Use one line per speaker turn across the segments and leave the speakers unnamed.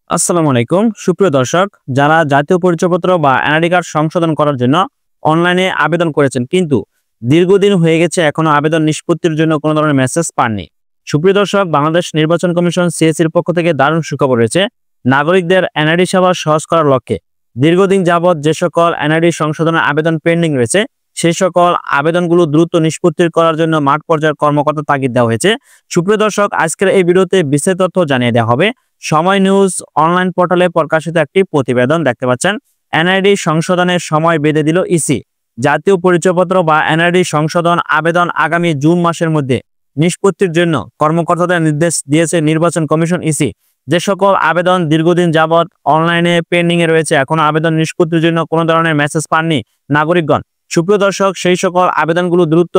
আসসালামু আলাইকুম সুপ্রিয় দর্শক, যারা জাতীয় পরিচয়পত্র বা এনআইডি কার্ড সংশোধন করার জন্য অনলাইনে আবেদন করেছেন কিন্তু দীর্ঘদিন হয়ে গেছে এখনো আবেদন নিষ্পত্তির জন্য কোনো ধরনের মেসেজ পাননি। সুপ্রিয় দর্শক, বাংলাদেশ নির্বাচন কমিশন সিএসির পক্ষ থেকে দারুণ সুখবর রয়েছে। নাগরিকদের এনআইডি সেবা সহজ করার লক্ষ্যে দীর্ঘদিন যাবৎ যে সকল এনআইডি সংশোধনের আবেদন পেন্ডিং রয়েছে সেই সকল আবেদনগুলো দ্রুত নিষ্পত্তি করার জন্য মাঠ পর্যায়ের কর্মকর্তা তাগিদ দেওয়া হয়েছে। সুপ্রিয় দর্শক, আজকের এই ভিডিওতে বিস্তারিত তথ্য জানিয়ে দেওয়া হবে। সময় নিউজ অনলাইন পোর্টালে প্রকাশিত একটি প্রতিবেদন দেখতে পাচ্ছেন। এনআইডি সংশোধনের সময় বেঁধে দিল ইসি। জাতীয় পরিচয়পত্র বা এনআইডি সংশোধন আবেদন আগামী জুন মাসের মধ্যে নিষ্পত্তির জন্য কর্মকর্তাদের নির্দেশ দিয়েছে নির্বাচন কমিশন ইসি। যে সকল আবেদন দীর্ঘদিন যাবৎ অনলাইনে পেন্ডিং এ রয়েছে, এখনো আবেদন নিষ্পত্তির জন্য কোনো ধরনের মেসেজ পাননি নাগরিকগণ। সুপ্রিয় দর্শক, সেই সকল আবেদনগুলো দ্রুত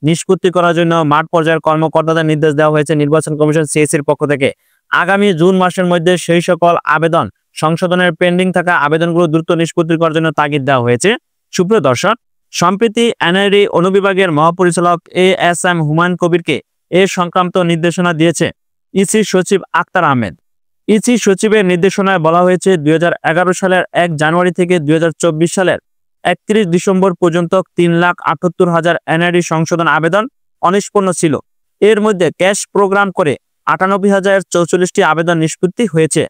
নিষ্পত্তি করার জন্য মাঠ পর্যায়ের কর্মকর্তাদের নির্দেশ দেওয়া হয়েছে নির্বাচন কমিশন সিএসির পক্ষ থেকে। আগামী জুন মাসের মধ্যে সেই সকল আবেদন সংশোধনের পেন্ডিং থাকা আবেদনগুলো দ্রুত নিষ্পত্তি করার জন্য তাগিদ দেওয়া হয়েছে। সুপ্রিয় দর্শক, সম্প্রতি এনআইডি অনুবিভাগের মহাপরিচালক এএসএম হুমায়ুন কবিরকে এ সংক্রান্ত নির্দেশনা দিয়েছে ইসি সচিব আক্তার আহমেদ। ইসি সচিবের নির্দেশনায় বলা হয়েছে 2011 সালের 1 জানুয়ারি থেকে 2024 সালের 31 ডিসেম্বর পর্যন্ত 3,78,000 এনআইডি সংশোধন আবেদন অনিষ্পন্ন ছিল। এর মধ্যে ক্যাশ প্রোগ্রাম করে 98,044টি আবেদন নিষ্পত্তি হয়েছে।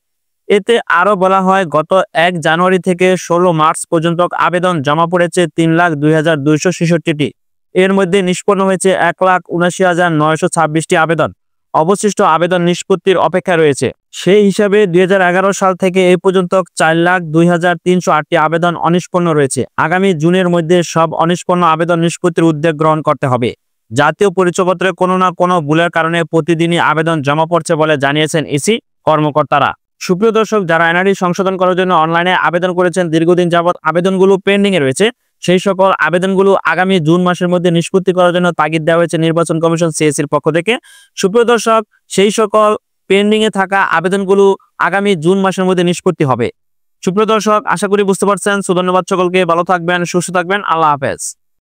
এতে আরো বলা হয়, গত 1 জানুয়ারি থেকে 16 মার্চ পর্যন্ত আবেদন জমা পড়েছে 3,02,266টি। এর মধ্যে নিষ্পন্ন হয়েছে 1,79,926টি আবেদন। অবশিষ্ট আবেদন নিষ্পত্তির অপেক্ষা রয়েছে। সেই হিসাবে 2011 সাল থেকে এ পর্যন্ত 4,02,308টি আবেদন অনিষ্পন্ন রয়েছে। আগামী জুনের মধ্যে সব অনিষ্পন্ন আবেদন নিষ্পত্তির উদ্যোগ গ্রহণ করতে হবে। জাতীয় পরিচয়পত্রে কোনো না কোনো ভুলের কারণে প্রতিদিনই আবেদন জমা পড়ছে বলে জানিয়েছেন ইসি কর্মকর্তারা। সুপ্রিয় দর্শক, যারা এনআইডি সংশোধন করার জন্য অনলাইনে আবেদন করেছেন, দীর্ঘদিন যাবৎ আবেদনগুলো পেন্ডিং এ রয়েছে, সেই সকল আবেদনগুলো আগামী জুন মাসের মধ্যে নিষ্পত্তি করার জন্য তাগিদ দেওয়া হয়েছে নির্বাচন কমিশন সিএসির পক্ষ থেকে। সুপ্রিয় দর্শক, সেই সকল পেন্ডিং এ থাকা আবেদনগুলো আগামী জুন মাসের মধ্যে নিষ্পত্তি হবে। সুপ্রিয় দর্শক, আশা করি বুঝতে পারছেন। ধন্যবাদ সকলকে, ভালো থাকবেন, সুস্থ থাকবেন, আল্লাহ হাফেজ।